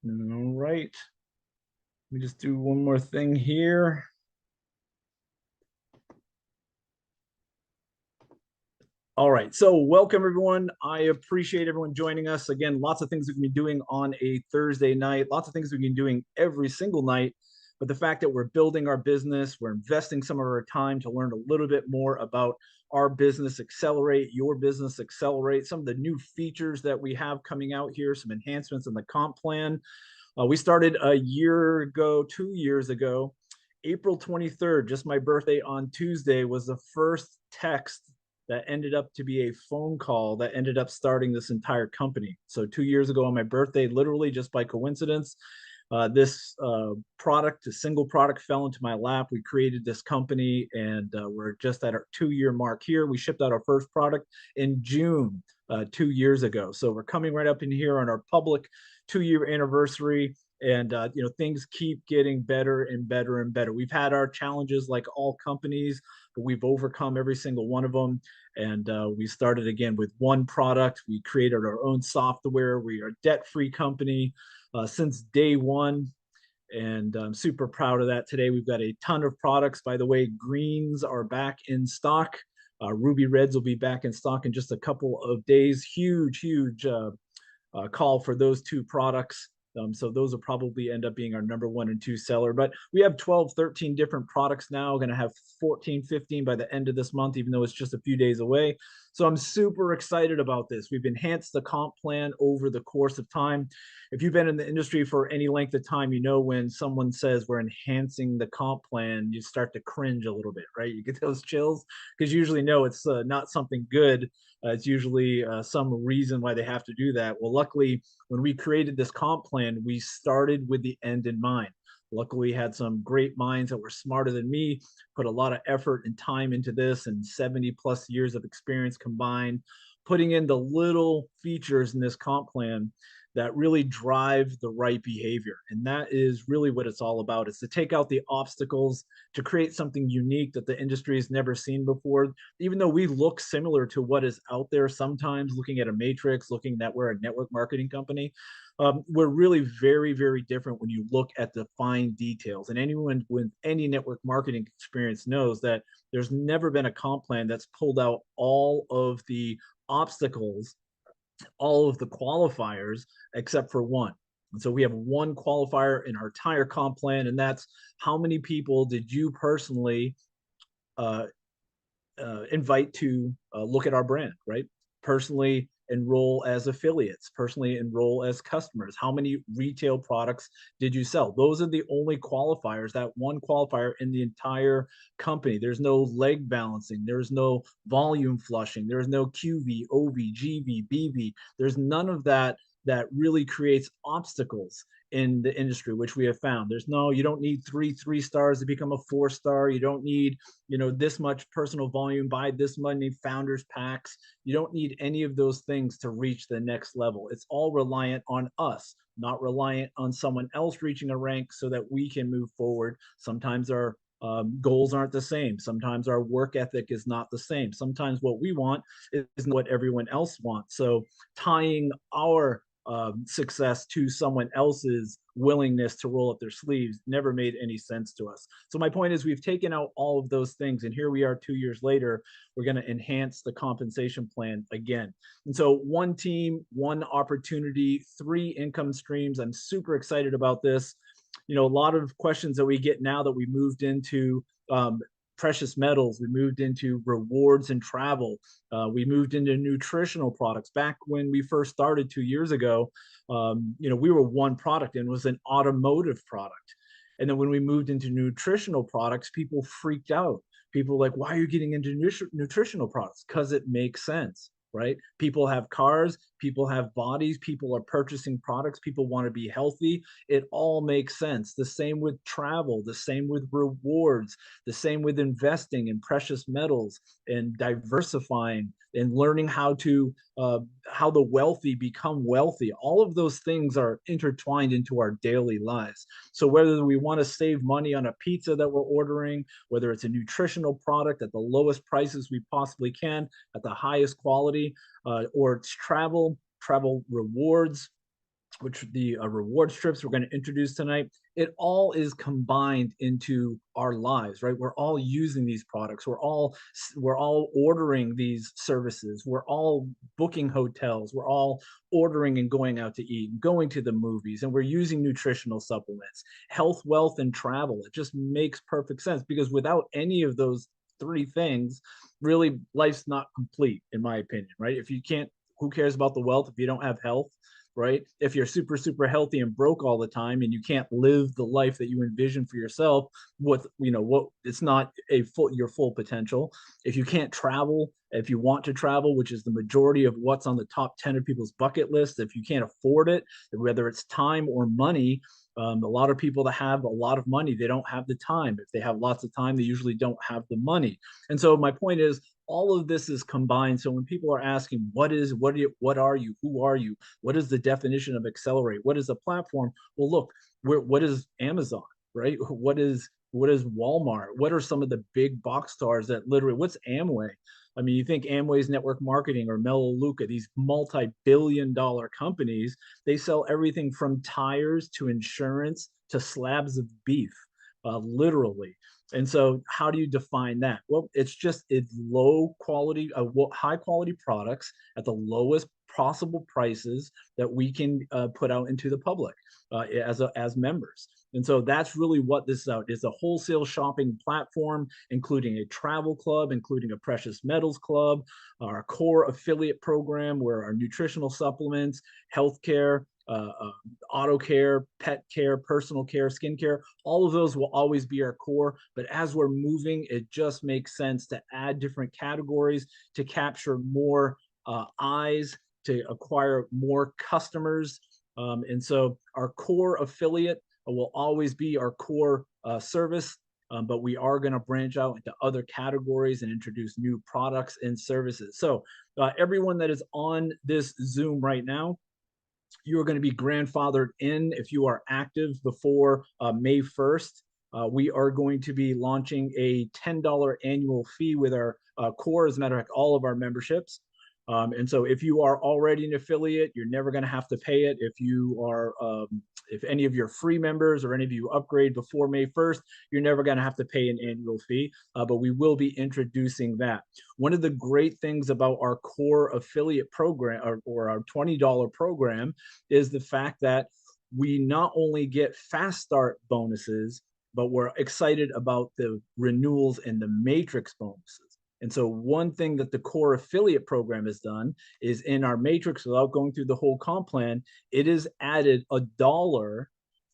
All right. Let me just do one more thing here. All right. So welcome everyone. I appreciate everyone joining us. Again, lots of things we can be doing on a Thursday night, lots of things we can be doing every single night. But the fact that we're building our business, we're investing some of our time to learn a little bit more about our business, Xcelerate, your business, Xcelerate, some of the new features that we have coming out here, some enhancements in the comp plan. We started a year ago, 2 years ago, April 23rd, just my birthday on Tuesday, was the first text that ended up to be a phone call that ended up starting this entire company. So 2 years ago on my birthday, literally just by coincidence, this product, a single product, fell into my lap. We created this company, and we're just at our 2 year mark here. We shipped out our first product in June 2 years ago. So we're coming right up in here on our public 2 year anniversary. And things keep getting better and better and better. We've had our challenges like all companies, but we've overcome every single one of them. And we started again with one product. We created our own software. We are a debt-free company since day one, and I'm super proud of that. Today we've got a ton of products. By the way, greens are back in stock. Ruby Reds will be back in stock in just a couple of days. Huge call for those two products. So those will probably end up being our number 1 and 2 seller. But we have 12, 13 different products now. Going to have 14, 15 by the end of this month, even though it's just a few days away. So I'm super excited about this. We've enhanced the comp plan over the course of time. If you've been in the industry for any length of time, you know when someone says we're enhancing the comp plan, you start to cringe a little bit, right? You get those chills because you usually know it's not something good. It's usually some reason why they have to do that. Well, luckily, when we created this comp plan, we started with the end in mind. Luckily, we had some great minds that were smarter than me, put a lot of effort and time into this, and 70 plus years of experience combined, putting in the little features in this comp plan that really drive the right behavior. And that is really what it's all about. It's to take out the obstacles, to create something unique that the industry has never seen before. Even though we look similar to what is out there sometimes, looking at a matrix, looking that we're a network marketing company, we're really very different when you look at the fine details. And anyone with any network marketing experience knows that there's never been a comp plan that's pulled out all of the obstacles, all of the qualifiers, except for one. And so we have one qualifier in our entire comp plan, and that's how many people did you personally uh, invite to look at our brand, right? Personally enroll as affiliates, personally enroll as customers. How many retail products did you sell? Those are the only qualifiers, that one qualifier in the entire company. There's no leg balancing. There's no volume flushing. There's no QV, OV, GV, BV. There's none of that that really creates obstacles in the industry, which we have found. You don't need three stars to become a 4 star. You don't need, this much personal volume, buy this many founders packs. You don't need any of those things to reach the next level. It's all reliant on us, not reliant on someone else reaching a rank so that we can move forward. Sometimes our goals aren't the same. Sometimes our work ethic is not the same. Sometimes what we want is what everyone else wants. So tying our success to someone else's willingness to roll up their sleeves never made any sense to us. So my point is we've taken out all of those things, and here we are 2 years later, we're going to enhance the compensation plan again. And so one team, one opportunity, 3 income streams. I'm super excited about this. A lot of questions that we get now that we moved into precious metals, we moved into rewards and travel, we moved into nutritional products. Back when we first started 2 years ago, we were one product, and it was an automotive product. And then when we moved into nutritional products, people freaked out. People were like, why are you getting into nutritional products? Because it makes sense, right? People have cars, people have bodies, people are purchasing products, people want to be healthy. It all makes sense. The same with travel, the same with rewards, the same with investing in precious metals and diversifying and learning how the wealthy become wealthy. All of those things are intertwined into our daily lives. So whether we want to save money on a pizza that we're ordering, whether it's a nutritional product at the lowest prices we possibly can, at the highest quality, or it's travel rewards, which the reward strips we're going to introduce tonight, it all is combined into our lives, right? We're all using these products. We're all ordering these services. We're all booking hotels. We're all ordering and going out to eat, going to the movies, and we're using nutritional supplements, health, wealth, and travel. It just makes perfect sense because without any of those three things, really life's not complete, in my opinion, right? If you can't, who cares about the wealth if you don't have health? Right? If you're super, super healthy and broke all the time and you can't live the life that you envision for yourself, what it's not your full potential. If you can't travel, if you want to travel, which is the majority of what's on the top 10 of people's bucket list, if you can't afford it, whether it's time or money, a lot of people that have a lot of money, they don't have the time. If they have lots of time, they usually don't have the money. And so my point is, all of this is combined. So when people are asking, what are you, who are you, what is the definition of Xcelerate? What is a platform? Well, look, what is Amazon, right? What is Walmart? What are some of the big box stars that literally? What's Amway? I mean, you think Amway's network marketing or Melaleuca, these multi-billion-dollar companies, they sell everything from tires to insurance to slabs of beef, literally. And so, how do you define that? Well, it's low quality, high quality products at the lowest possible prices that we can put out into the public as members. And so that's really what this is out. It's a wholesale shopping platform, including a travel club, including a precious metals club, our core affiliate program, where our nutritional supplements, healthcare, auto care, pet care, personal care, skincare, all of those will always be our core. But as we're moving, it just makes sense to add different categories to capture more eyes, to acquire more customers. And so our core affiliate will always be our core service, but we are going to branch out into other categories and introduce new products and services. So everyone that is on this Zoom right now, you are going to be grandfathered in if you are active before May 1st. We are going to be launching a $10 annual fee with our core, as a matter of fact, all of our memberships. And so if you are already an affiliate, you're never going to have to pay it. If any of your free members or any of you upgrade before May 1st, you're never going to have to pay an annual fee, but we will be introducing that. One of the great things about our core affiliate program or our $20 program is the fact that we not only get fast start bonuses, but we're excited about the renewals and the matrix bonuses. And so one thing that the core affiliate program has done is in our matrix, without going through the whole comp plan, it is added $1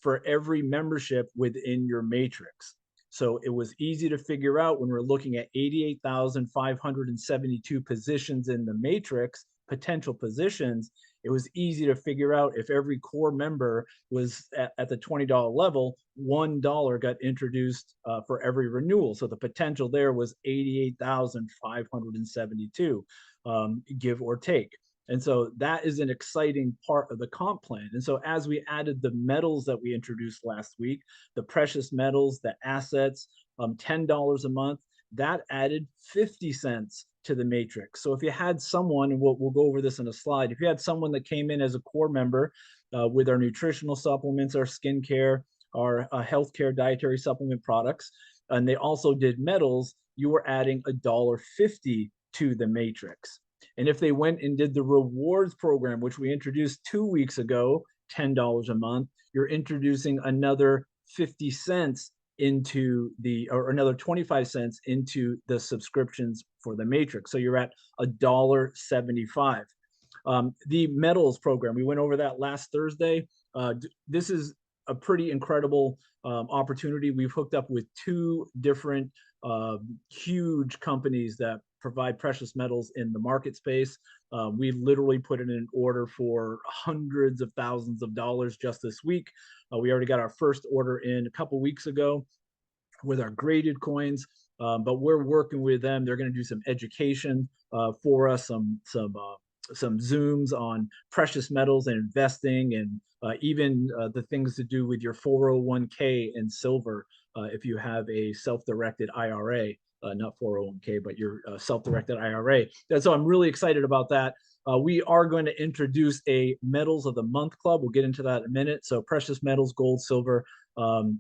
for every membership within your matrix. So it was easy to figure out when we're looking at 88,572 positions in the matrix, potential positions. It was easy to figure out if every core member was at the $20 level, $1 got introduced for every renewal. So the potential there was 88,572, give or take. And so that is an exciting part of the comp plan. And so as we added the metals that we introduced last week, the precious metals, the assets, $10 a month, that added 50 cents to the matrix. So if you had someone, and we'll go over this in a slide, if you had someone that came in as a core member with our nutritional supplements, our skincare, our healthcare dietary supplement products, and they also did metals, you were adding $1.50 to the matrix. And if they went and did the rewards program, which we introduced 2 weeks ago, $10 a month, you're introducing another 50 cents or another 25 cents into the subscriptions for the matrix. So you're at $1.75. The metals program, we went over that last Thursday. This is a pretty incredible opportunity. We've hooked up with 2 different huge companies that provide precious metals in the market space. We literally put in an order for hundreds of thousands of dollars just this week. We already got our first order in a couple weeks ago with our graded coins, but we're working with them. They're going to do some education for us, some Zooms on precious metals and investing, and even the things to do with your 401k and silver if you have a self-directed IRA. Not 401k, but your self-directed IRA. And so I'm really excited about that. We are going to introduce a Metals of the Month club. We'll get into that in a minute. So precious metals, gold, silver,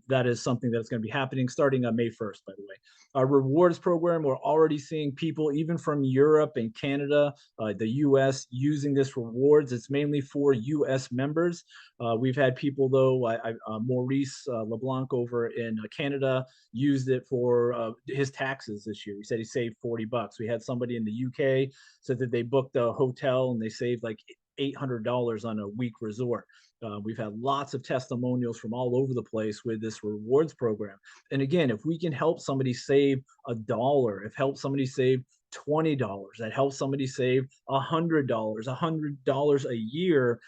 that is something that's going to be happening starting on May 1st, by the way. Our rewards program, we're already seeing people even from Europe and Canada, the US, using this rewards. It's mainly for US members. We've had people, though, Maurice LeBlanc over in Canada used it for his taxes this year. He said he saved 40 bucks. We had somebody in the UK said that they booked a hotel and they saved like $800 on a week resort. We've had lots of testimonials from all over the place with this rewards program. And again, if we can help somebody save $1, if help somebody save $20, that helps somebody save $100 a year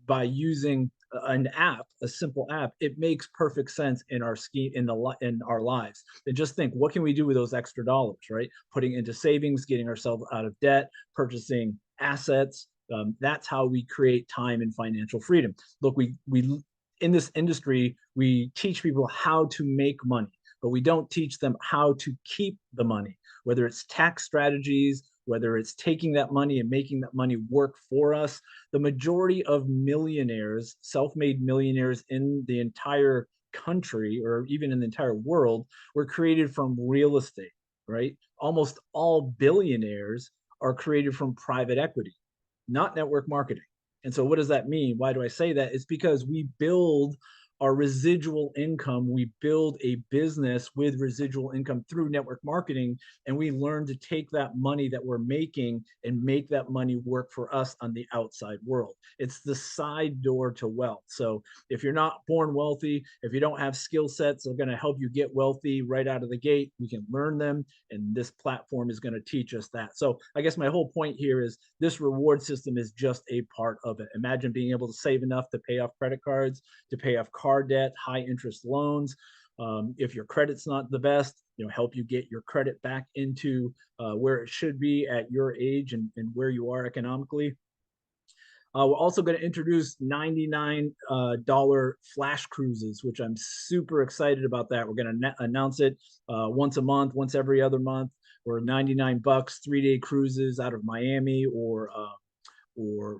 by using an app, a simple app, it makes perfect sense in our scheme in our lives. And just think, what can we do with those extra dollars, right? Putting into savings, getting ourselves out of debt, purchasing assets. That's how we create time and financial freedom. Look, we in this industry, we teach people how to make money, but we don't teach them how to keep the money, whether it's tax strategies, whether it's taking that money and making that money work for us. The majority of millionaires, self-made millionaires in the entire country or even in the entire world were created from real estate, right? Almost all billionaires are created from private equity, not network marketing. And so what does that mean? Why do I say that? It's because we build our residual income. We build a business with residual income through network marketing, and we learn to take that money that we're making and make that money work for us on the outside world. It's the side door to wealth. So if you're not born wealthy, if you don't have skill sets that are going to help you get wealthy right out of the gate, we can learn them, and this platform is going to teach us that. So I guess my whole point here is this reward system is just a part of it. Imagine being able to save enough to pay off credit cards, to pay off car debt, high interest loans. If your credit's not the best, help you get your credit back into where it should be at your age and where you are economically. We're also going to introduce $99 flash cruises, which I'm super excited about that. We're going to announce it once a month, once every other month, or 99 bucks, 3-day cruises out of Miami or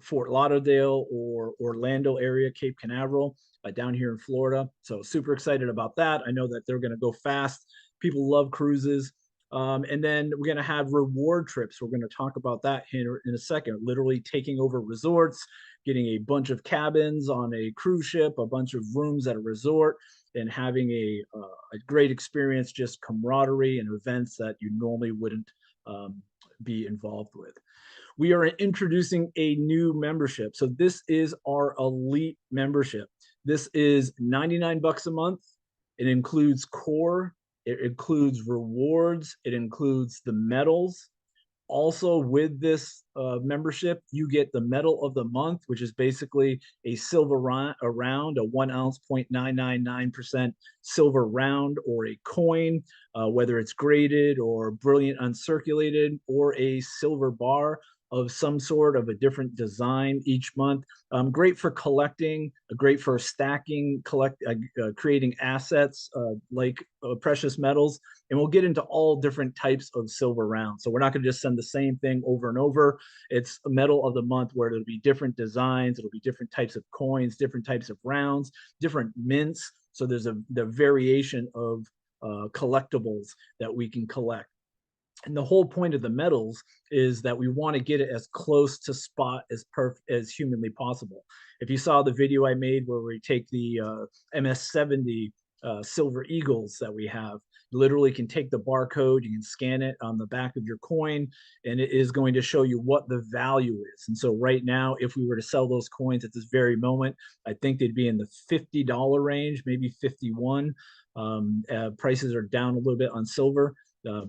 Fort Lauderdale or Orlando area, Cape Canaveral, down here in Florida. So super excited about that. I know that they're going to go fast. People love cruises. And then we're going to have reward trips. We're going to talk about that here in a second, literally taking over resorts, getting a bunch of cabins on a cruise ship, a bunch of rooms at a resort, and having a great experience, just camaraderie and events that you normally wouldn't be involved with. We are introducing a new membership. So this is our elite membership. This is 99 bucks a month. It includes core, it includes rewards, it includes the metals. Also with this membership, you get the medal of the month, which is basically a silver round, a 1 ounce, 0.999% silver round, or a coin, whether it's graded or brilliant uncirculated, or a silver bar of some sort of a different design each month. Great for collecting, great for stacking, creating assets like precious metals. And we'll get into all different types of silver rounds. So we're not going to just send the same thing over and over. It's a medal of the month where it'll be different designs, it'll be different types of coins, different types of rounds, different mints. So there's the variation of collectibles that we can collect. And the whole point of the metals is that we want to get it as close to spot as humanly possible. If you saw the video I made where we take the MS-70 silver eagles that we have, you literally can take the barcode, you can scan it on the back of your coin, and it is going to show you what the value is. And so right now, if we were to sell those coins at this very moment, I think they'd be in the $50 range, maybe 51. Prices are down a little bit on silver.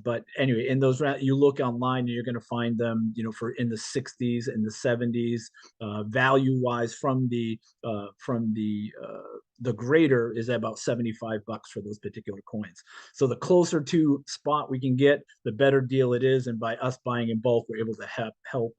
But anyway, in those you look online and you're going to find them, for in the 60s and the 70s, value wise from the grader is about 75 bucks for those particular coins. So the closer to spot we can get, the better deal it is. And by us buying in bulk, we're able to help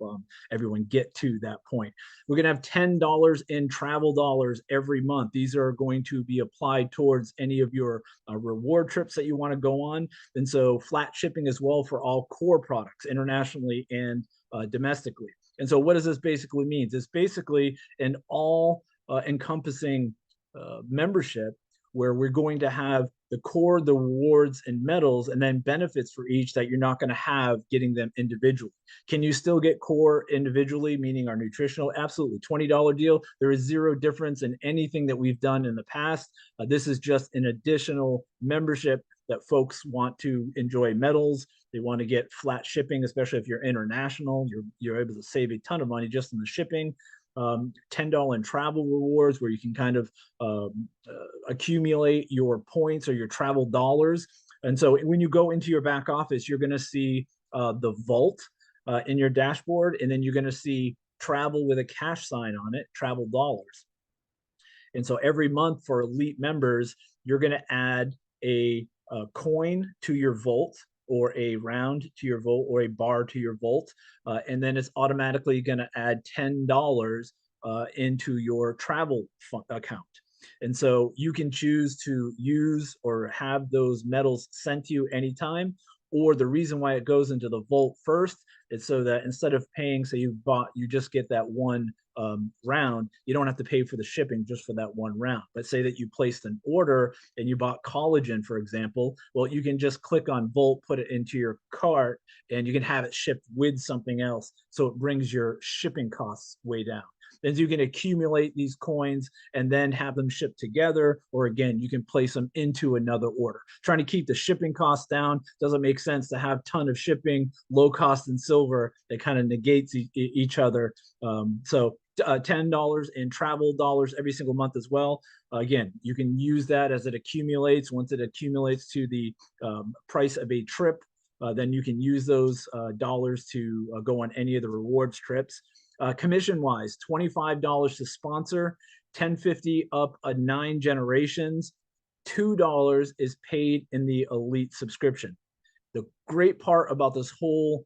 everyone get to that point. We're going to have $10 in travel dollars every month. These are going to be applied towards any of your reward trips that you want to go on. And so flat shipping as well for all core products internationally and domestically. And so what does this basically mean? It's basically an all encompassing membership where we're going to have the core, the rewards and medals, and then benefits for each that you're not going to have getting them individually. Can you still get core individually, meaning our nutritional? Absolutely. $20 deal. There is zero difference in anything that we've done in the past. This is just an additional membership that folks want to enjoy medals. They want to get flat shipping, especially if you're international. You're able to save a ton of money just in the shipping. $10 in travel rewards where you can kind of accumulate your points or your travel dollars. And so when you go into your back office, you're going to see the vault in your dashboard, and then you're going to see travel with a cash sign on it, travel dollars. And so every month for elite members, you're going to add a coin to your vault, or a round to your vault, or a bar to your vault. And then it's automatically going to add $10 into your travel account. And so you can choose to use or have those medals sent to you anytime. Or the reason why it goes into the vault first is so that instead of paying, say you just get that one round, you don't have to pay for the shipping just for that one round. But say that you placed an order and you bought collagen, for example, well, you can just click on Volt, put it into your cart, and you can have it shipped with something else. So it brings your shipping costs way down. Then you can accumulate these coins and then have them shipped together, or again, you can place them into another order. Trying to keep the shipping costs down. Doesn't make sense to have a ton of shipping, low cost in silver. That kind of negates each other. So $10 in travel dollars every single month as well. Again, you can use that as it accumulates. Once it accumulates to the price of a trip, then you can use those dollars to go on any of the rewards trips. Commission wise, $25 to sponsor, $10.50 up 9 generations, $2 is paid in the elite subscription. The great part about this whole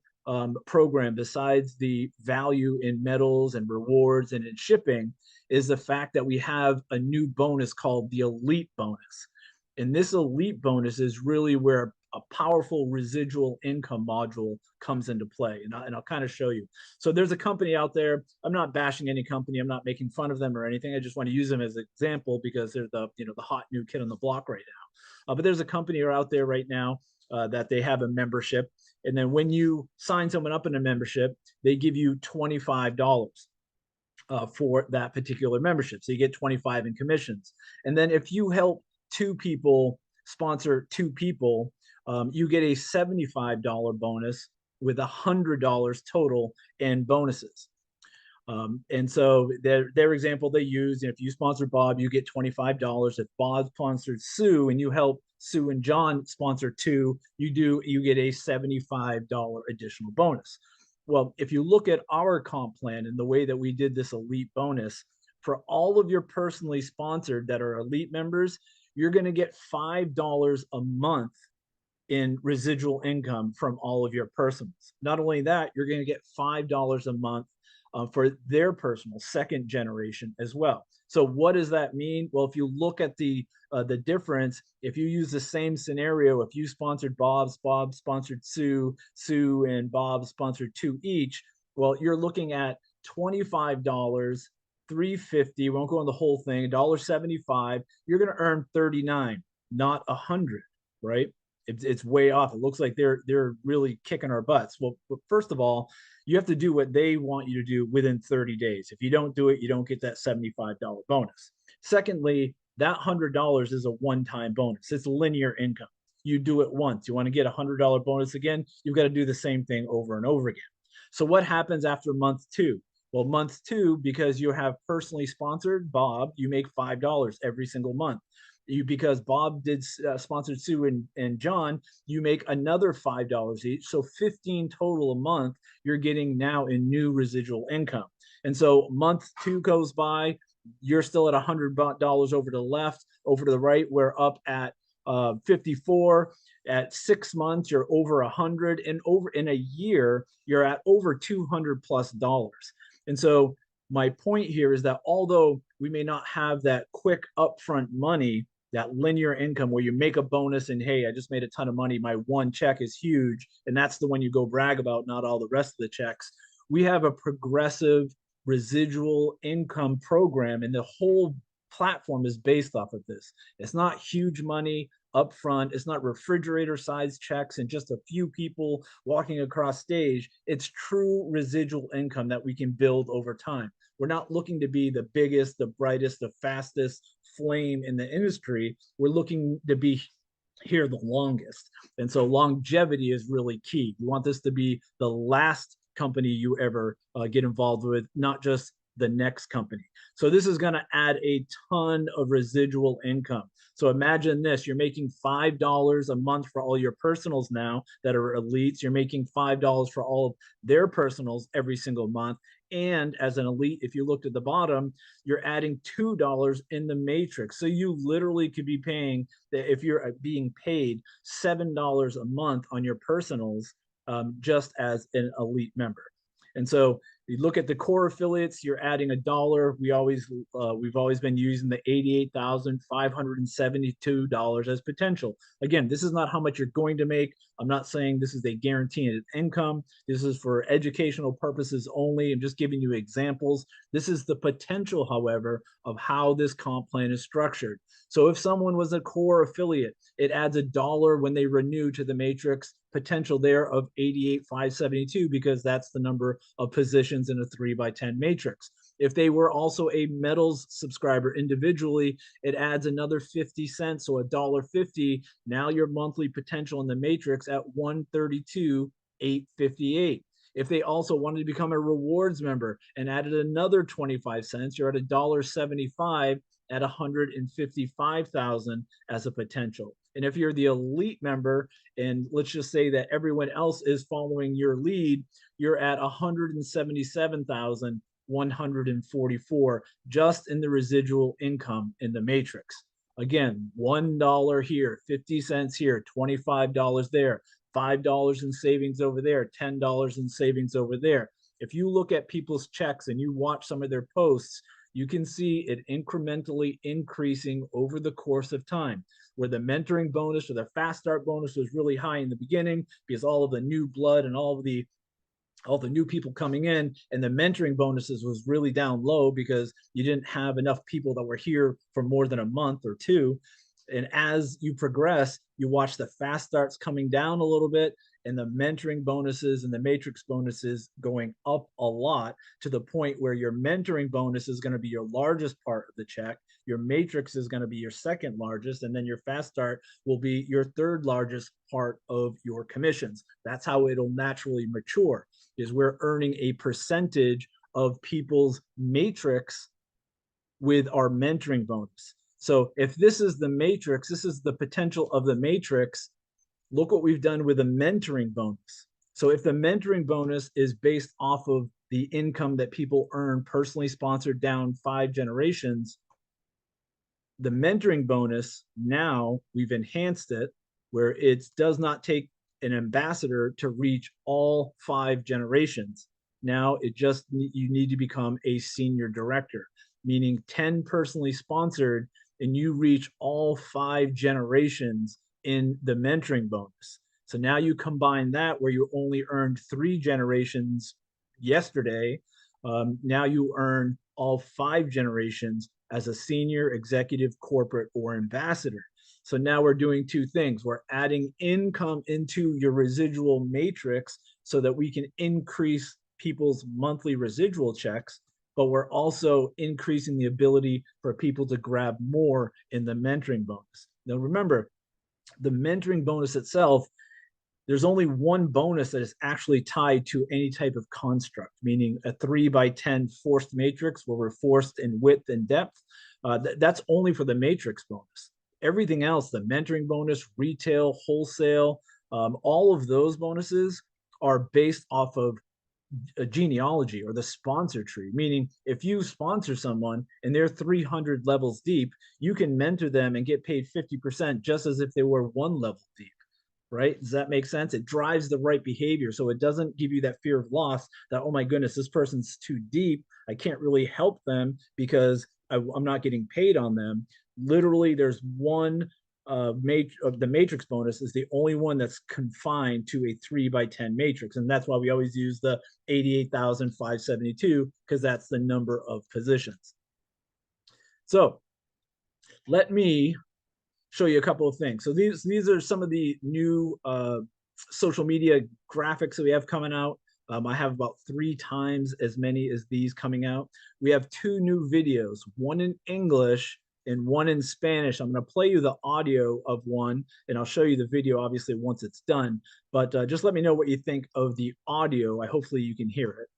program, besides the value in medals and rewards and in shipping, is the fact that we have a new bonus called the elite bonus. And this elite bonus is really where a powerful residual income module comes into play. And I'll kind of show you. So there's a company out there. I'm not bashing any company. I'm not making fun of them or anything. I just want to use them as an example because they're the hot new kid on the block right now. But there's a company out there right now that they have a membership. And then when you sign someone up in a membership, they give you $25 for that particular membership. So you get 25 in commissions. And then if you help 2 people sponsor 2 people, you get a $75 bonus with $100 total in bonuses. And so their example they use, if you sponsor Bob, you get $25. If Bob sponsored Sue and you help Sue and John sponsor 2, you get a $75 additional bonus. Well, if you look at our comp plan and the way that we did this elite bonus, for all of your personally sponsored that are elite members, you're going to get $5 a month in residual income from all of your personals. Not only that, you're going to get $5 a month for their personal second generation as well. So what does that mean? Well, if you look at the difference, if you use the same scenario, if you sponsored Bob sponsored Sue and Bob sponsored 2 each, well, you're looking at $25, $3.50. We won't go on the whole thing. $1.75. You're going to earn 39, not 100, right? It's way off. It looks like they're really kicking our butts. Well, but first of all, you have to do what they want you to do within 30 days. If you don't do it, you don't get that $75 bonus. Secondly, that $100 is a one-time bonus. It's linear income. You do it once. You want to get a $100 bonus again, you've got to do the same thing over and over again. So what happens after month 2? Well, month 2, because you have personally sponsored Bob, you make $5 every single month. Because Bob did sponsored Sue and John, you make another $5 each. So 15 total a month you're getting now in new residual income. And so month 2 goes by, you're still at $100 over to the left. Over to the right, we're up at 54. At 6 months, you're over 100, and over in a year, you're at over $200+. And so my point here is that although we may not have that quick upfront money, that linear income where you make a bonus and, hey, I just made a ton of money, my one check is huge, and that's the one you go brag about, not all the rest of the checks. we have a progressive residual income program, and the whole platform is based off of this. It's not huge money up front. It's not refrigerator size checks and just a few people walking across stage. It's true residual income that we can build over time. We're not looking to be the biggest, the brightest, the fastest flame in the industry. We're looking to be here the longest. And so longevity is really key. You want this to be the last company you ever get involved with, not just the next company. So this is going to add a ton of residual income. So imagine this, you're making $5 a month for all your personals now that are elites. You're making $5 for all of their personals every single month. And as an elite, if you looked at the bottom, you're adding $2 in the matrix. So you literally could be paying, if you're being paid $7 a month on your personals, just as an elite member. And so you look at the core affiliates, you're adding $1. We've always been using the $88,572 as potential. Again, this is not how much you're going to make. I'm not saying this is a guaranteed income. This is for educational purposes only. I'm just giving you examples. This is the potential, however, of how this comp plan is structured. So if someone was a core affiliate, it adds $1 when they renew to the matrix, potential there of 88,572, because that's the number of positions in a 3x10 matrix. If they were also a metals subscriber individually, it adds another 50 cents, so $1.50. Now your monthly potential in the matrix at 132,858. If they also wanted to become a rewards member and added another 25 cents, you're at $1.75 at 155,000 as a potential. And if you're the elite member, and let's just say that everyone else is following your lead, you're at 177,144 just in the residual income in the matrix. Again, $1 here, 50 cents here, $25 there, $5 in savings over there, $10 in savings over there. If you look at people's checks and you watch some of their posts, you can see it incrementally increasing over the course of time, where the mentoring bonus or the fast start bonus was really high in the beginning because all of the new blood and all the new people coming in, and the mentoring bonuses was really down low because you didn't have enough people that were here for more than a month or two. And as you progress, you watch the fast starts coming down a little bit and the mentoring bonuses and the matrix bonuses going up a lot, to the point where your mentoring bonus is going to be your largest part of the check. Your matrix is going to be your second largest, and then your fast start will be your third largest part of your commissions. That's how it'll naturally mature, is we're earning a percentage of people's matrix with our mentoring bonus. So if this is the matrix, this is the potential of the matrix. Look what we've done with a mentoring bonus. So if the mentoring bonus is based off of the income that people earn personally sponsored down 5 generations, the mentoring bonus, now we've enhanced it where it does not take an ambassador to reach all 5 generations. Now you need to become a senior director, meaning 10 personally sponsored, and you reach all 5 generations in the mentoring bonus. So now you combine that where you only earned 3 generations yesterday. Now you earn all 5 generations as a senior executive, corporate, or ambassador. So now we're doing 2 things. We're adding income into your residual matrix so that we can increase people's monthly residual checks, but we're also increasing the ability for people to grab more in the mentoring bonus. Now, remember, the mentoring bonus itself, there's only one bonus that is actually tied to any type of construct, meaning a 3x10 forced matrix where we're forced in width and depth. That's only for the matrix bonus. Everything else, the mentoring bonus, retail, wholesale, all of those bonuses are based off of a genealogy or the sponsor tree, meaning if you sponsor someone and they're 300 levels deep, you can mentor them and get paid 50% just as if they were 1 level deep, right? Does that make sense? It drives the right behavior. So it doesn't give you that fear of loss that, oh my goodness, this person's too deep, I can't really help them because I'm not getting paid on them. Literally, there's one the matrix bonus is the only one that's confined to a 3 by 10 matrix. And that's why we always use the 88,572, because that's the number of positions. So let me show you a couple of things. So these are some of the new social media graphics that we have coming out. I have about 3 times as many as these coming out. We have 2 new videos, one in English and one in Spanish. I'm going to play you the audio of one, and I'll show you the video, obviously, once it's done. But just let me know what you think of the audio. Hopefully you can hear it.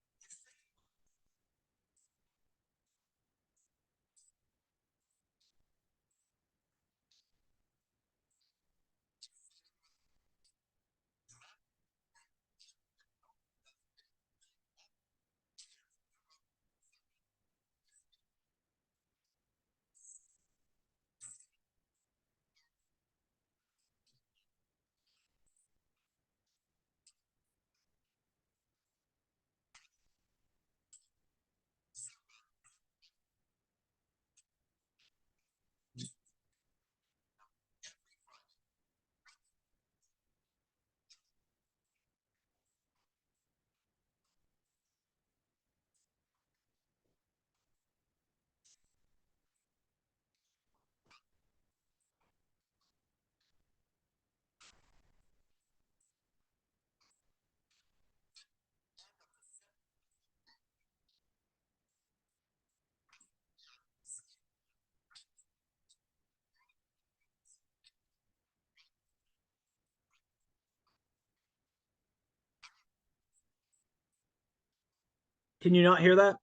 Can you not hear that?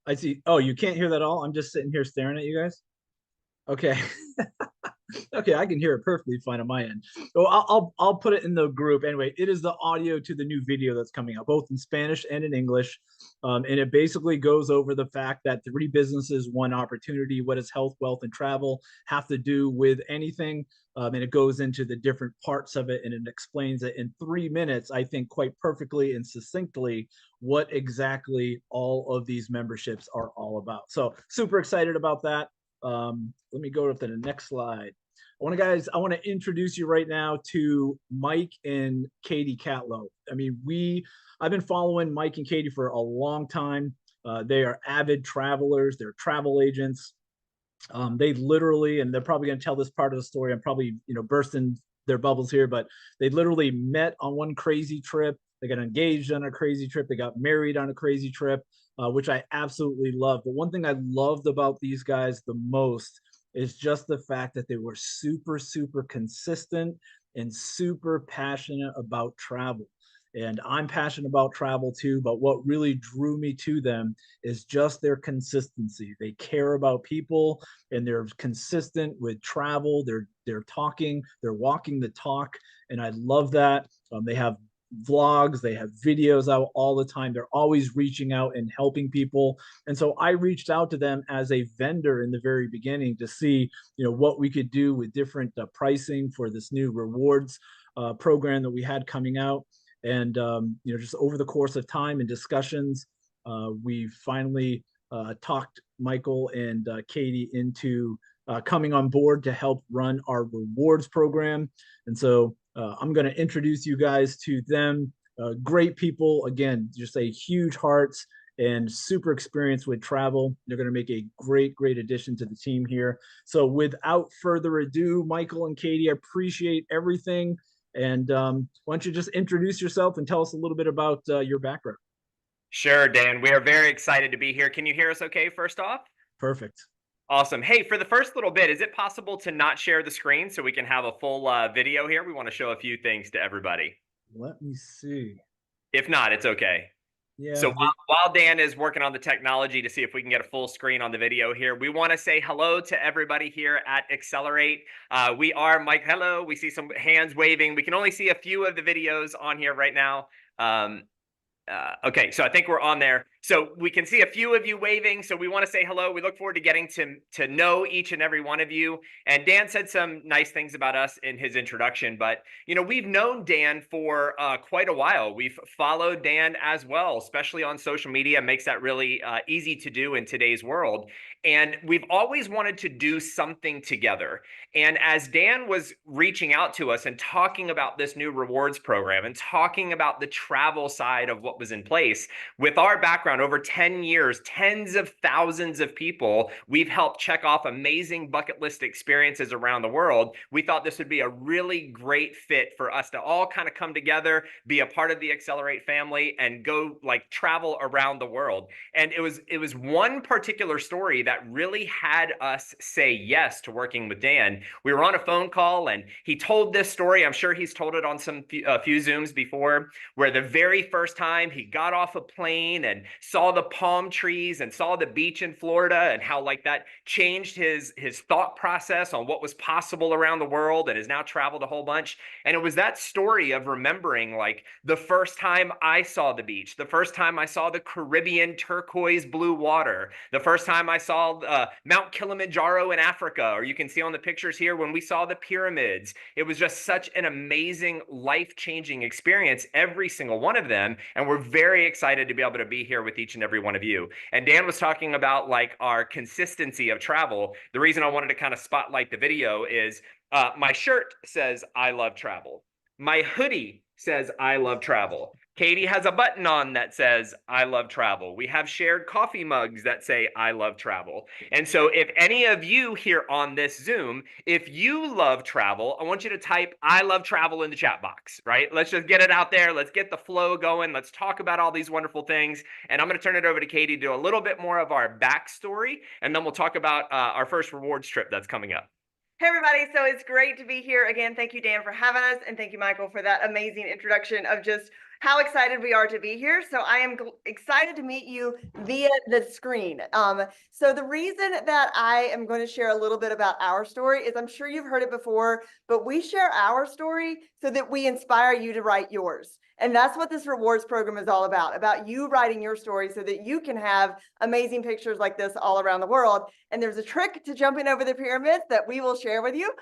I see. Oh, you can't hear that at all? I'm just sitting here staring at you guys. Okay. Okay, I can hear it perfectly fine on my end. So I'll put it in the group anyway. It is the audio to the new video that's coming out, both in Spanish and in English, and it basically goes over the fact that 3 businesses, 1 opportunity. What does health, wealth, and travel have to do with anything? And it goes into the different parts of it, and it explains it in 3 minutes, I think, quite perfectly and succinctly what exactly all of these memberships are all about. So super excited about that. Let me go to the next slide. I want to introduce you right now to Mike and Katie Catlow. I mean, I've been following Mike and Katie for a long time. They are avid travelers. They're travel agents. They literally, and they're probably going to tell this part of the story. I'm probably, bursting their bubbles here, but they literally met on one crazy trip. They got engaged on a crazy trip. They got married on a crazy trip, which I absolutely love. But one thing I loved about these guys the most is just the fact that they were super, super consistent and super passionate about travel. And I'm passionate about travel too, but what really drew me to them is just their consistency. They care about people and they're consistent with travel. They're talking, they're walking the talk, and I love that. They have vlogs, they have videos out all the time. They're always reaching out and helping people. And so I reached out to them as a vendor in the very beginning to see, what we could do with different pricing for this new rewards program that we had coming out. And just over the course of time and discussions, we finally talked Michael and Katie into coming on board to help run our rewards program. And so I'm going to introduce you guys to them. Great people, again, just a huge hearts and super experienced with travel. They're going to make a great, great addition to the team here. So without further ado, Michael and Katie, I appreciate everything. And why don't you just introduce yourself and tell us a little bit about your background? Sure, Dan. We are very excited to be here. Can you hear us okay, first off? Perfect. Awesome. Hey, for the first little bit, is it possible to not share the screen so we can have a full video here? We want to show a few things to everybody. Let me see. If not, it's okay. Yeah. So while Dan is working on the technology to see if we can get a full screen on the video here, we want to say hello to everybody here at Xcelerate. We are Mike. Hello. We see some hands waving. We can only see a few of the videos on here right now. Okay, so I think we're on there. So we can see a few of you waving. So we want to say hello. We look forward to getting to know each and every one of you. And Dan said some nice things about us in his introduction, but we've known Dan for quite a while. We've followed Dan as well, especially on social media. It makes that really easy to do in today's world. And we've always wanted to do something together. And as Dan was reaching out to us and talking about this new rewards program and talking about the travel side of what was in place, with our background over 10 years, tens of thousands of people, we've helped check off amazing bucket list experiences around the world. We thought this would be a really great fit for us to all kind of come together, be a part of the Xcelerate family, and go like travel around the world. And it was one particular story that really had us say yes to working with Dan. We were on a phone call and he told this story. I'm sure he's told it on a few Zooms before, where the very first time he got off a plane and saw the palm trees and saw the beach in Florida, and how like that changed his thought process on what was possible around the world, and has now traveled a whole bunch. And it was that story of remembering like the first time I saw the beach, the first time I saw the Caribbean turquoise blue water, the first time I saw Mount Kilimanjaro in Africa, or you can see on the pictures here when we saw the pyramids. It was just such an amazing, life-changing experience, every single one of them. And we're very excited to be able to be here with each and every one of you. And Dan was talking about like our consistency of travel. The reason I wanted to kind of spotlight the video is my shirt says I love travel. My hoodie says I love travel. Katie has a button on that says I love travel. We have shared coffee mugs that say I love travel. And so if any of you here on this Zoom, if you love travel, I want you to type I love travel in the chat box, right? Let's just get it out there. Let's get the flow going. Let's talk about all these wonderful things. And I'm going to turn it over to Katie to do a little bit more of our backstory, and then we'll talk about our first rewards trip that's coming up. Hey everybody, so it's great to be here again. Thank you, Dan, for having us, and thank you, Michael, for that amazing introduction of just how excited we are to be here. So I am excited to meet you via the screen. So the reason that I am going to share a little bit about our story is I'm sure you've heard it before, but we share our story so that we inspire you to write yours. And that's what this rewards program is all about you writing your story so that you can have amazing pictures like this all around the world. And there's a trick to jumping over the pyramids that we will share with you.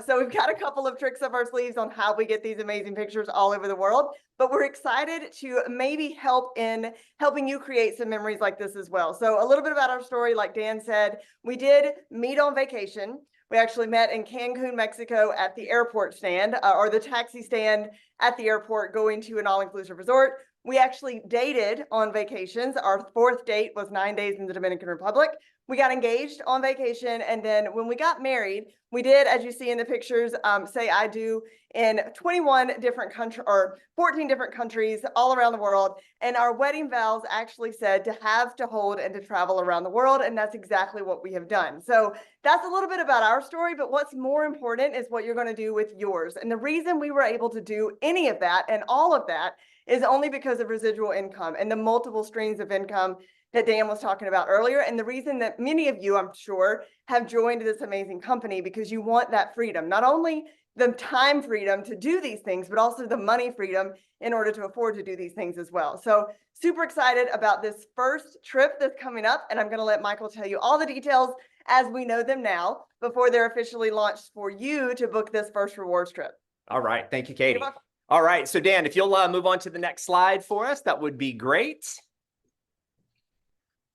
So we've got a couple of tricks up our sleeves on how we get these amazing pictures all over the world, but we're excited to maybe help in helping you create some memories like this as well. So a little bit about our story, like Dan said, we did meet on vacation. We actually met in Cancun, Mexico at the airport stand or the taxi stand at the airport going to an all-inclusive resort. We actually dated on vacations. Our fourth date was 9 days in the Dominican Republic. We got engaged on vacation. And then when we got married, we did, as you see in the pictures, say I do in 21 different countries or 14 different countries all around the world. And our wedding vows actually said to have, to hold, and to travel around the world. And that's exactly what we have done. So that's a little bit about our story, but what's more important is what you're going to do with yours. And the reason we were able to do any of that and all of that is only because of residual income and the multiple streams of income that Dan was talking about earlier. And the reason that many of you, I'm sure, have joined this amazing company because you want that freedom, not only the time freedom to do these things, but also the money freedom in order to afford to do these things as well. So super excited about this first trip that's coming up. And I'm going to let Michael tell you all the details as we know them now before they're officially launched for you to book this first rewards trip. All right. Thank you, Katie. All right. So Dan, if you'll move on to the next slide for us, that would be great.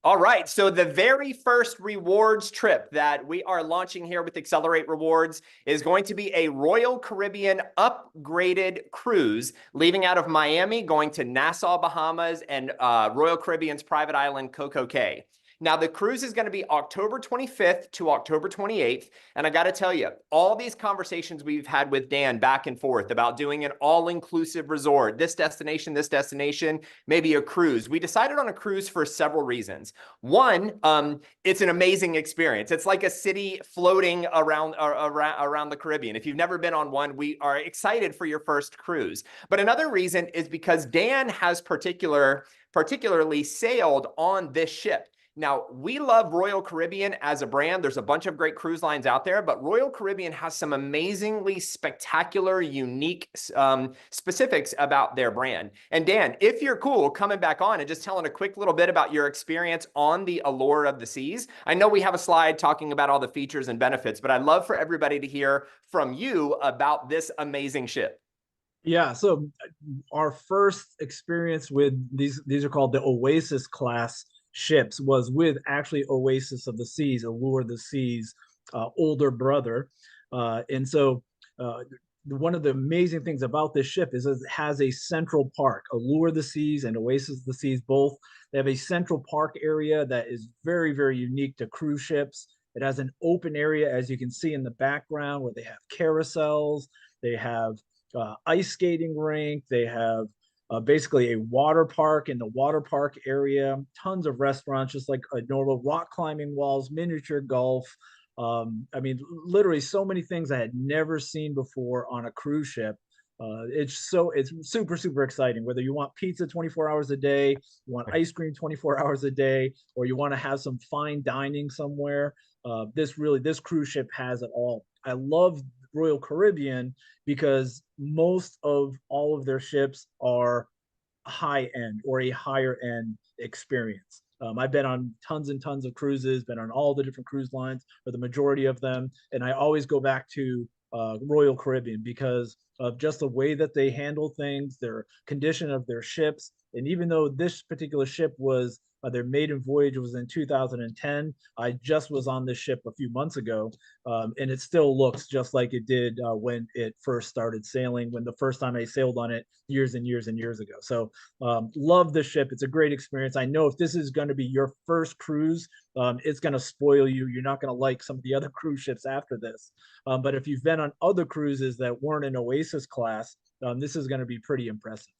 All right, so the very first rewards trip that we are launching here with Xcelerate Rewards is going to be a Royal Caribbean upgraded cruise leaving out of Miami, going to Nassau, Bahamas, and Royal Caribbean's private island, Coco Cay. Now, the cruise is going to be October 25th to October 28th. And I got to tell you, all these conversations we've had with Dan back and forth about doing an all-inclusive resort, this destination, maybe a cruise. We decided on a cruise for several reasons. One, it's an amazing experience. It's like a city floating around the Caribbean. If you've never been on one, we are excited for your first cruise. But another reason is because Dan has particularly sailed on this ship. Now, we love Royal Caribbean as a brand. There's a bunch of great cruise lines out there, but Royal Caribbean has some amazingly spectacular, unique specifics about their brand. And Dan, if you're cool coming back on and just telling a quick little bit about your experience on the Allure of the Seas. I know we have a slide talking about all the features and benefits, but I'd love for everybody to hear from you about this amazing ship. Yeah, so our first experience with these are called the Oasis class ships was with actually Oasis of the Seas, Allure of the Seas, older brother. And so one of the amazing things about this ship is it has a central park. Allure of the Seas and Oasis of the Seas both, they have a central park area that is very, very unique to cruise ships. It has an open area, as you can see in the background, where they have carousels, they have ice skating rink, they have basically a water park in the water park area, tons of restaurants, just like a normal, rock climbing walls, miniature golf. I mean, literally so many things I had never seen before on a cruise ship. It's super, super exciting. Whether you want pizza 24 hours a day, you want ice cream 24 hours a day, or you want to have some fine dining somewhere, this cruise ship has it all. I love Royal Caribbean because most of all of their ships are high end or a higher end experience. I've been on tons and tons of cruises, been on all the different cruise lines, or the majority of them, and I always go back to Royal Caribbean because of just the way that they handle things, their condition of their ships, and even though this particular ship was their maiden voyage was in 2010. I just was on this ship a few months ago, and it still looks just like it did when it first started sailing, when the first time I sailed on it years and years and years ago. So love the ship. It's a great experience. I know if this is going to be your first cruise, it's going to spoil you. You're not going to like some of the other cruise ships after this. But if you've been on other cruises that weren't in Oasis class, this is going to be pretty impressive.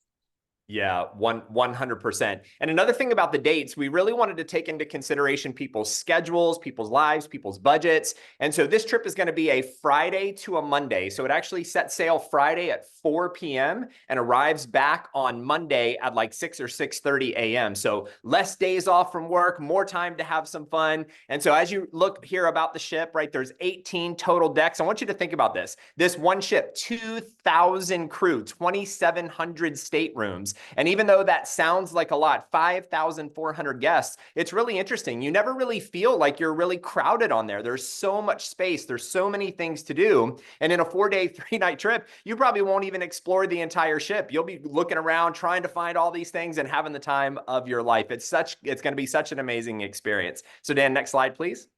Yeah, 100%. And another thing about the dates, we really wanted to take into consideration people's schedules, people's lives, people's budgets. And so this trip is going to be a Friday to a Monday. So it actually sets sail Friday at 4 p.m. and arrives back on Monday at like 6 or 6:30 a.m. So less days off from work, more time to have some fun. And so as you look here about the ship, right, there's 18 total decks. I want you to think about this. This one ship, 2,000 crew, 2,700 staterooms. And even though that sounds like a lot, 5,400 guests, it's really interesting. You never really feel like you're really crowded on there. There's so much space. There's so many things to do. And in a 4-day, 3-night trip, you probably won't even explore the entire ship. You'll be looking around, trying to find all these things and having the time of your life. It's going to be such an amazing experience. So Dan, next slide, please.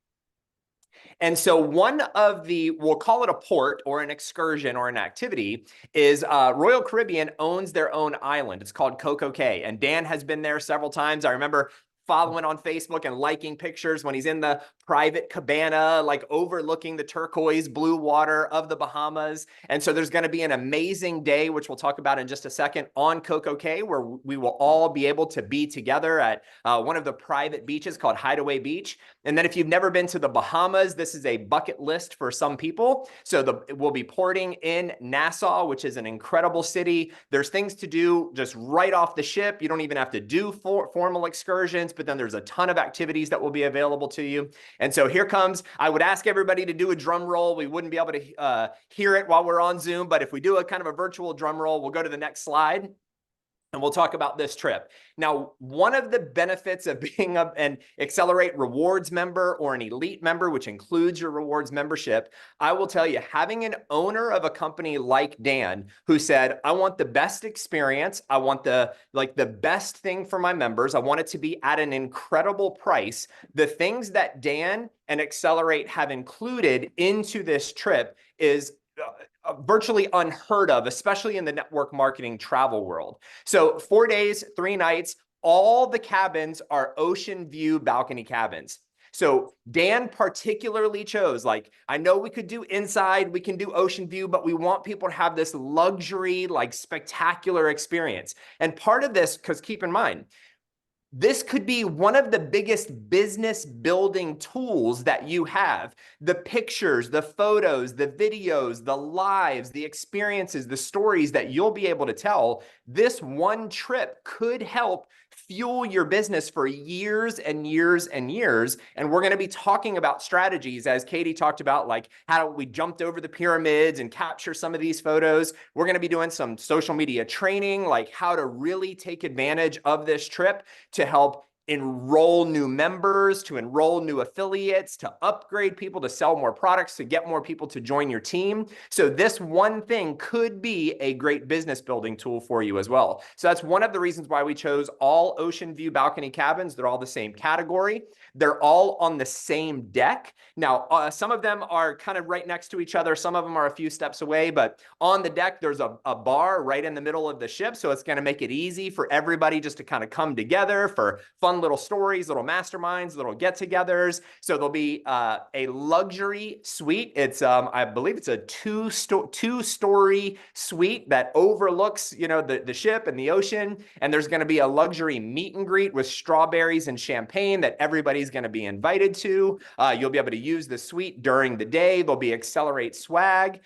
And so one of the, we'll call it a port or an excursion or an activity, is Royal Caribbean owns their own island. It's called Coco Cay. And Dan has been there several times. I remember following on Facebook and liking pictures when he's in the private cabana, like overlooking the turquoise blue water of the Bahamas. And so there's going to be an amazing day, which we'll talk about in just a second, on Coco Cay, where we will all be able to be together at one of the private beaches called Hideaway Beach. And then if you've never been to the Bahamas, this is a bucket list for some people. So we'll be porting in Nassau, which is an incredible city. There's things to do just right off the ship. You don't even have to do formal excursions, but then there's a ton of activities that will be available to you. And so here comes, I would ask everybody to do a drum roll. We wouldn't be able to hear it while we're on Zoom, but if we do a kind of a virtual drum roll, we'll go to the next slide. And we'll talk about this trip. Now, one of the benefits of being an Xcelerate Rewards member or an Elite member, which includes your rewards membership, I will tell you, having an owner of a company like Dan who said, I want the best experience, I want the best thing for my members, I want it to be at an incredible price. The things that Dan and Xcelerate have included into this trip is virtually unheard of, especially in the network marketing travel world. So 4 days, 3 nights, all the cabins are ocean view balcony cabins. So Dan particularly chose, like, I know we could do inside, we can do ocean view, but we want people to have this luxury, like spectacular experience. And part of this, because keep in mind, this could be one of the biggest business building tools that you have. The pictures, the photos, the videos, the lives, the experiences, the stories that you'll be able to tell. This one trip could help fuel your business for years and years and years. And we're going to be talking about strategies, as Katie talked about, like how we jumped over the pyramids and capture some of these photos. We're going to be doing some social media training, like how to really take advantage of this trip to help enroll new members, to enroll new affiliates, to upgrade people, to sell more products, to get more people to join your team. So this one thing could be a great business building tool for you as well. So that's one of the reasons why we chose all ocean view balcony cabins. They're all the same category. They're all on the same deck. Now, some of them are kind of right next to each other. Some of them are a few steps away, but on the deck, there's a bar right in the middle of the ship. So it's going to make it easy for everybody just to kind of come together for fun little stories, little masterminds, little get-togethers. So there'll be a luxury suite. It's I believe it's a two-story suite that overlooks, you know, the ship and the ocean. And there's going to be a luxury meet and greet with strawberries and champagne that everybody's going to be invited to. You'll be able to use the suite during the day. There'll be Xcelerate swag.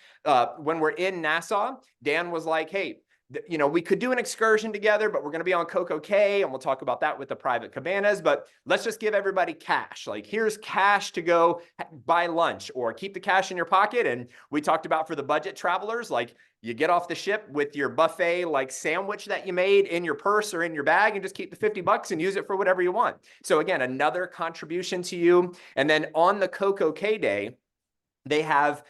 When we're in Nassau, Dan was like, hey, you know, we could do an excursion together, but we're going to be on Coco Cay, and we'll talk about that with the private cabanas, but let's just give everybody cash. Like, here's cash to go buy lunch, or keep the cash in your pocket. And we talked about, for the budget travelers, like, you get off the ship with your buffet like sandwich that you made in your purse or in your bag, and just keep the $50 and use it for whatever you want. So again, another contribution to you. And then on the Coco Cay day, they have,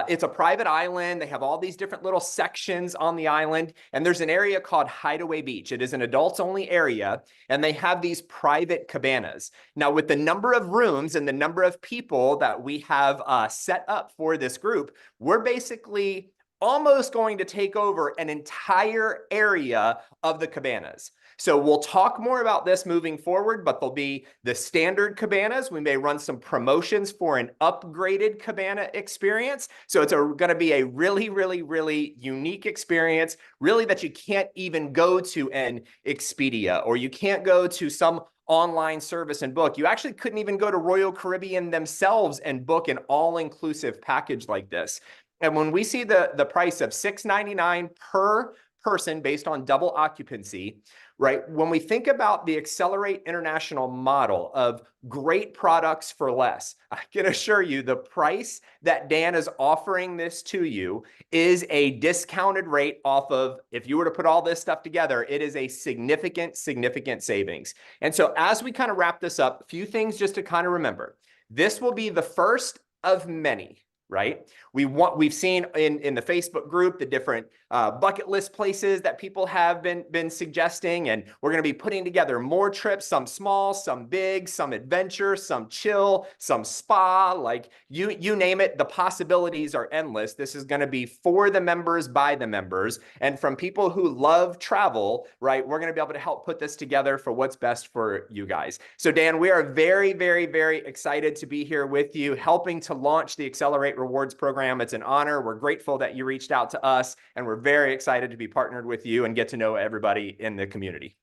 it's a private island. They have all these different little sections on the island. And there's an area called Hideaway Beach. It is an adults only area. And they have these private cabanas. Now, with the number of rooms and the number of people that we have set up for this group, we're basically almost going to take over an entire area of the cabanas. So we'll talk more about this moving forward, but there'll be the standard cabanas. We may run some promotions for an upgraded cabana experience. So it's going to be a really, really, really unique experience, really, that you can't even go to an Expedia, or you can't go to some online service and book. You actually couldn't even go to Royal Caribbean themselves and book an all-inclusive package like this. And when we see the price of $699 per person based on double occupancy, right? When we think about the Xcelerate International model of great products for less, I can assure you the price that Dan is offering this to you is a discounted rate off of, if you were to put all this stuff together, it is a significant, significant savings. And so as we kind of wrap this up, a few things just to kind of remember. This will be the first of many, right? We've seen in the Facebook group the different bucket list places that people have been suggesting, and we're going to be putting together more trips, some small, some big, some adventure, some chill, some spa, like you name it. The possibilities are endless. This is going to be for the members, by the members, and from people who love travel, right? We're going to be able to help put this together for what's best for you guys. So Dan, we are very, very, very excited to be here with you, helping to launch the Xcelerate Rewards program. It's an honor. We're grateful that you reached out to us, and we're very excited to be partnered with you and get to know everybody in the community.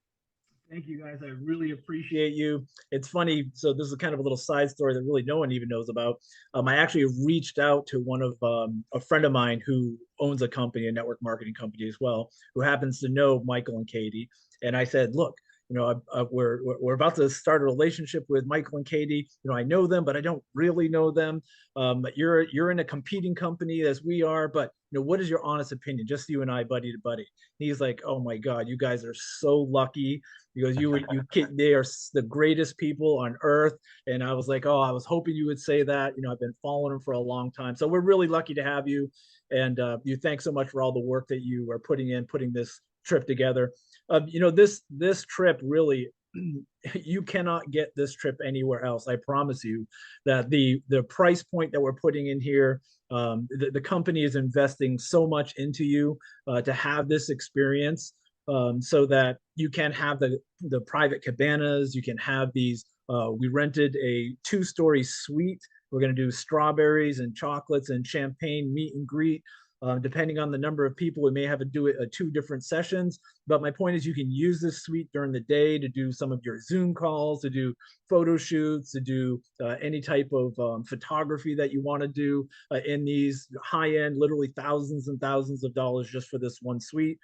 Thank you, guys. I really appreciate you. It's funny. So this is kind of a little side story that really no one even knows about. I actually reached out to one of a friend of mine who owns a company, a network marketing company as well, who happens to know Michael and Katie. And I said, look, you know, we're about to start a relationship with Michael and Katie. You know, I know them, but I don't really know them. You're in a competing company as we are, but you know, what is your honest opinion? Just you and I, buddy to buddy. And he's like, oh my God, you guys are so lucky, because they are the greatest people on earth. And I was like, oh, I was hoping you would say that. You know, I've been following them for a long time, so we're really lucky to have you. And you thanks so much for all the work that you are putting this trip together. You know, this trip really, you cannot get this trip anywhere else. I promise you that the price point that we're putting in here, the company is investing so much into you to have this experience, so that you can have the private cabanas. You can have these. We rented a 2-story suite. We're going to do strawberries and chocolates and champagne meet and greet. Depending on the number of people, we may have to do it 2 different sessions. But my point is, you can use this suite during the day to do some of your Zoom calls, to do photo shoots, to do any type of photography that you want to do in these high-end, literally thousands and thousands of dollars just for this one suite.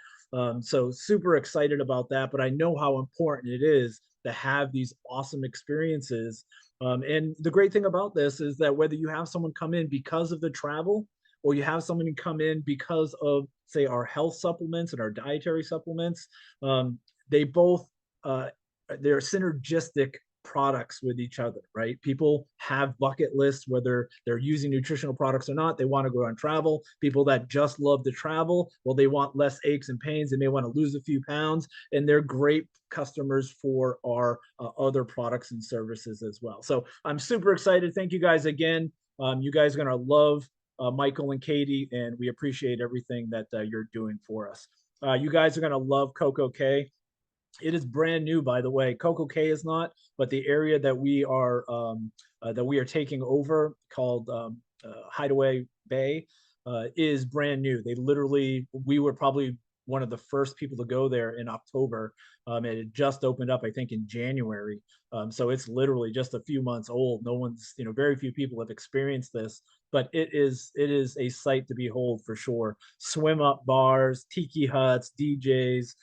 So super excited about that. But I know how important it is to have these awesome experiences. And the great thing about this is that whether you have someone come in because of the travel, or you have someone come in because of, say, our health supplements and our dietary supplements, they both they're synergistic products with each other, right? People have bucket lists, whether they're using nutritional products or not. They want to go on travel. People that just love to travel, well, they want less aches and pains. They may want to lose a few pounds, and they're great customers for our other products and services as well. So I'm super excited. Thank you guys again. You guys are going to love Michael and Katie, and we appreciate everything that you're doing for us. You guys are going to love Coco K. It is brand new, by the way. Coco K is not, but the area that we are taking over, called Hideaway Bay, is brand new. We were probably one of the first people to go there in October. It just opened up, I think, in January. So it's literally just a few months old. No one's, very few people have experienced this, but it is a sight to behold for sure. Swim up bars, tiki huts, DJs.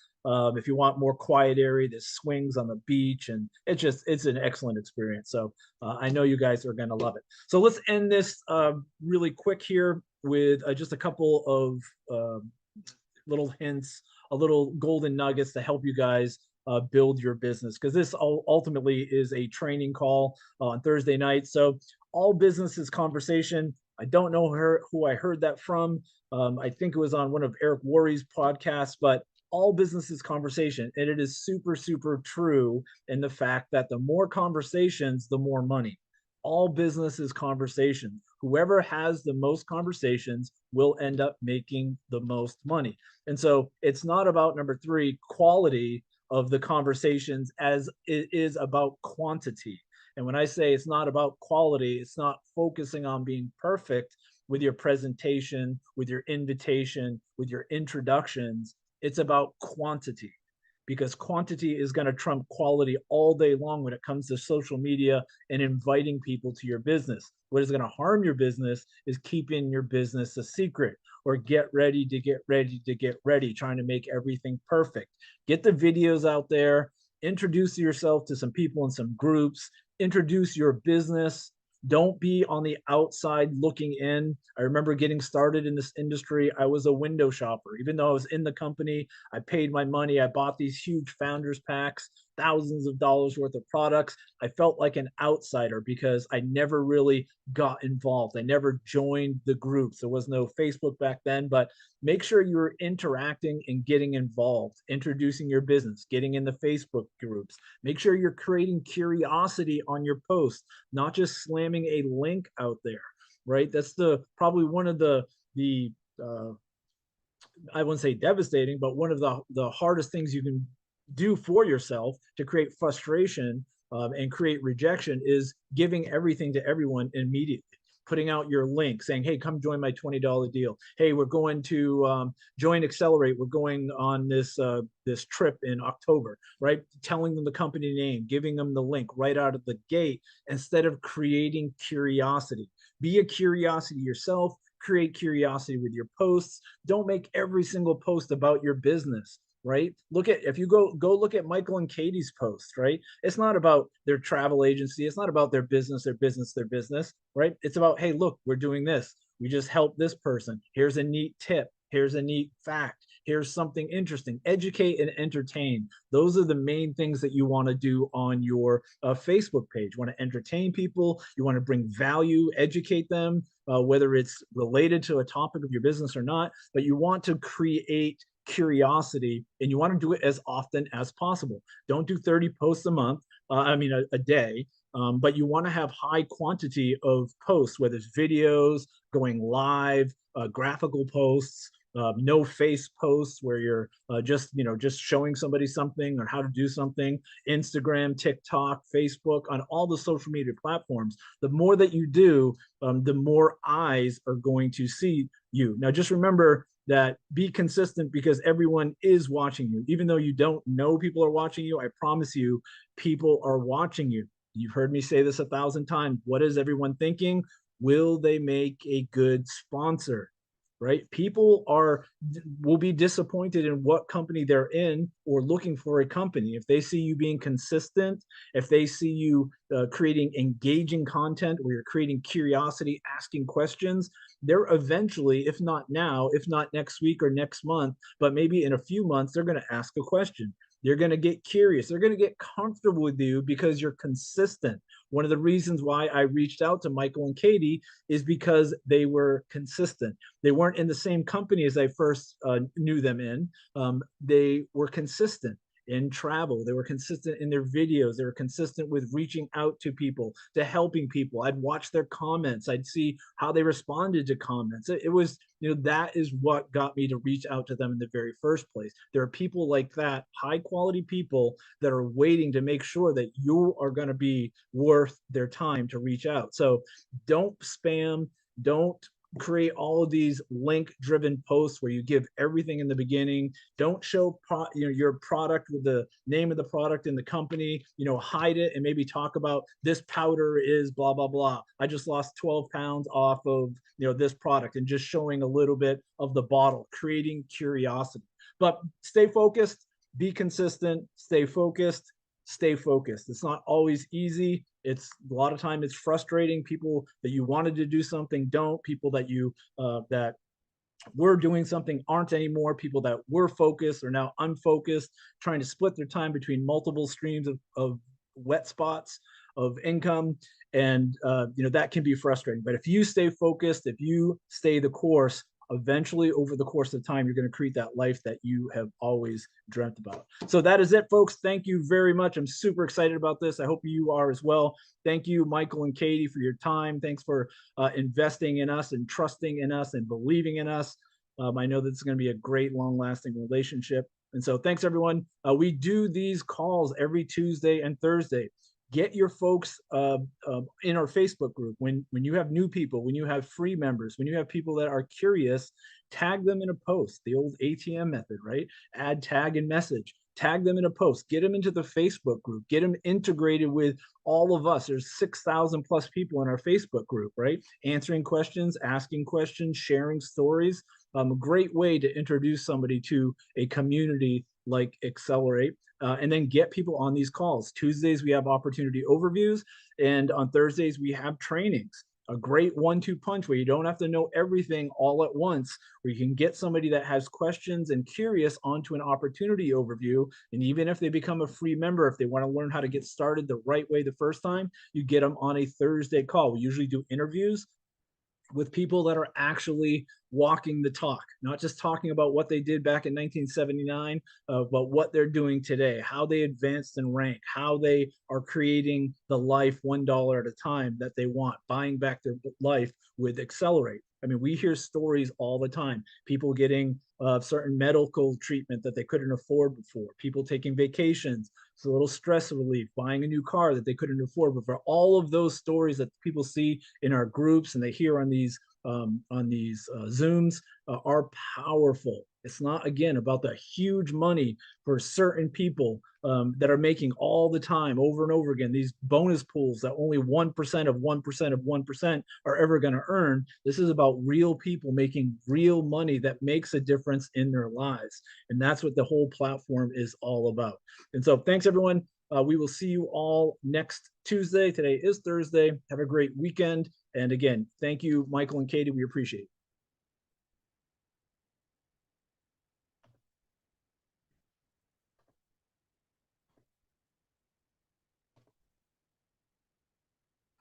If you want more quiet area, there's swings on the beach, and it's an excellent experience. So I know you guys are going to love it. So let's end this really quick here with just a couple of little hints, a little golden nuggets to help you guys build your business, because this ultimately is a training call on Thursday night. So all business is conversation. I don't know who I heard that from. I think it was on one of Eric Worre's podcasts, but all business is conversation. And it is super, super true in the fact that the more conversations, the more money. All business is conversation. Whoever has the most conversations will end up making the most money. And so it's not about, number three, quality of the conversations as it is about quantity. And when I say it's not about quality, it's not focusing on being perfect with your presentation, with your invitation, with your introductions. It's about quantity, because quantity is going to trump quality all day long when it comes to social media and inviting people to your business. What is going to harm your business is keeping your business a secret, or get ready to get ready to get ready, trying to make everything perfect. Get the videos out there, introduce yourself to some people in some groups, introduce your business. Don't be on the outside looking in. I remember getting started in this industry. I was a window shopper. Even though I was in the company, I paid my money. I bought these huge founders packs, thousands of dollars worth of products. I felt like an outsider because I never really got involved. I never joined the groups. There was no Facebook back then, but make sure you're interacting and getting involved, introducing your business, getting in the Facebook groups. Make sure you're creating curiosity on your post, not just slamming a link out there, right? That's probably one of the I wouldn't say devastating, but one of the hardest things you can do for yourself to create frustration and create rejection is giving everything to everyone immediately. Putting out your link saying, hey, come join my $20 deal. Hey, we're going to join Xcelerate. We're going on this trip in October, right? Telling them the company name, giving them the link right out of the gate, instead of creating curiosity. Be a curiosity yourself. Create curiosity with your posts. Don't make every single post about your business, right? If you go look at Michael and Katie's posts, right? It's not about their travel agency. It's not about their business, right? It's about, hey, look, we're doing this. We just helped this person. Here's a neat tip. Here's a neat fact. Here's something interesting. Educate and entertain. Those are the main things that you want to do on your Facebook page. You want to entertain people. You want to bring value, educate them, whether it's related to a topic of your business or not, but you want to create curiosity, and you want to do it as often as possible. Don't do 30 posts a month, a day, but you want to have high quantity of posts, whether it's videos, going live, graphical posts, no face posts where you're just showing somebody something or how to do something. Instagram, TikTok, Facebook, on all the social media platforms. The more that you do, the more eyes are going to see you. Now, just remember that be consistent, because everyone is watching you. Even though you don't know people are watching you, I promise you, people are watching you. You've heard me say this 1,000 times. What is everyone thinking? Will they make a good sponsor? Right? People will be disappointed in what company they're in, or looking for a company. If they see you being consistent, if they see you creating engaging content where you're creating curiosity, asking questions, they're eventually, if not now, if not next week or next month, but maybe in a few months, they're going to ask a question. They're going to get curious. They're going to get comfortable with you because you're consistent. One of the reasons why I reached out to Michael and Katie is because they were consistent. They weren't in the same company as I first knew them in. They were consistent in travel. They were consistent in their videos. They were consistent with reaching out to people, to helping people. I'd watch their comments. I'd see how they responded to comments. It was, that is what got me to reach out to them in the very first place. There are people like that, high quality people that are waiting to make sure that you are going to be worth their time to reach out. So don't spam, don't create all of these link driven posts where you give everything in the beginning. Don't show your product with the name of the product in the company. Hide it and maybe talk about this powder is blah blah blah. I just lost 12 pounds off of this product, and just showing a little bit of the bottle, creating curiosity. But stay focused, be consistent, stay focused, stay focused. It's not always easy. It's a lot of time it's frustrating. People that you wanted to do something don't. People that you that were doing something aren't anymore. People that were focused are now unfocused, trying to split their time between multiple streams of wet spots of income. And that can be frustrating. But if you stay focused, if you stay the course, eventually over the course of time, you're going to create that life that you have always dreamt about. So that is it, folks. Thank you very much. I'm super excited about this. I hope you are as well. Thank you, Michael and Katie, for your time. Thanks for investing in us and trusting in us and believing in us. I know that it's going to be a great, long-lasting relationship. And so thanks, everyone. We do these calls every Tuesday and Thursday. Get your folks in our Facebook group. When you have new people, when you have free members, when you have people that are curious, tag them in a post, the old ATM method, right? Add, tag, and message. Tag them in a post. Get them into the Facebook group. Get them integrated with all of us. There's 6,000 plus people in our Facebook group, right? Answering questions, asking questions, sharing stories. A great way to introduce somebody to a community like Xcelerate. And then get people on these calls. Tuesdays, we have opportunity overviews. And on Thursdays, we have trainings. A great 1-2 punch where you don't have to know everything all at once, where you can get somebody that has questions and curious onto an opportunity overview. And even if they become a free member, if they want to learn how to get started the right way the first time, you get them on a Thursday call. We usually do interviews with people that are actually walking the talk, not just talking about what they did back in 1979, but what they're doing today, how they advanced in rank, how they are creating the life $1 at a time that they want, buying back their life with Xcelerate. I mean, we hear stories all the time. People getting certain medical treatment that they couldn't afford before. People taking vacations. It's a little stress relief, buying a new car that they couldn't afford before. All of those stories that people see in our groups and they hear on these Zooms are powerful. It's not, again, about the huge money for certain people that are making all the time over and over again, these bonus pools that only 1% of 1% of 1% are ever going to earn. This is about real people making real money that makes a difference in their lives. And that's what the whole platform is all about. And so thanks, everyone. We will see you all next Tuesday. Today is Thursday. Have a great weekend. And again, thank you, Michael and Katie. We appreciate it.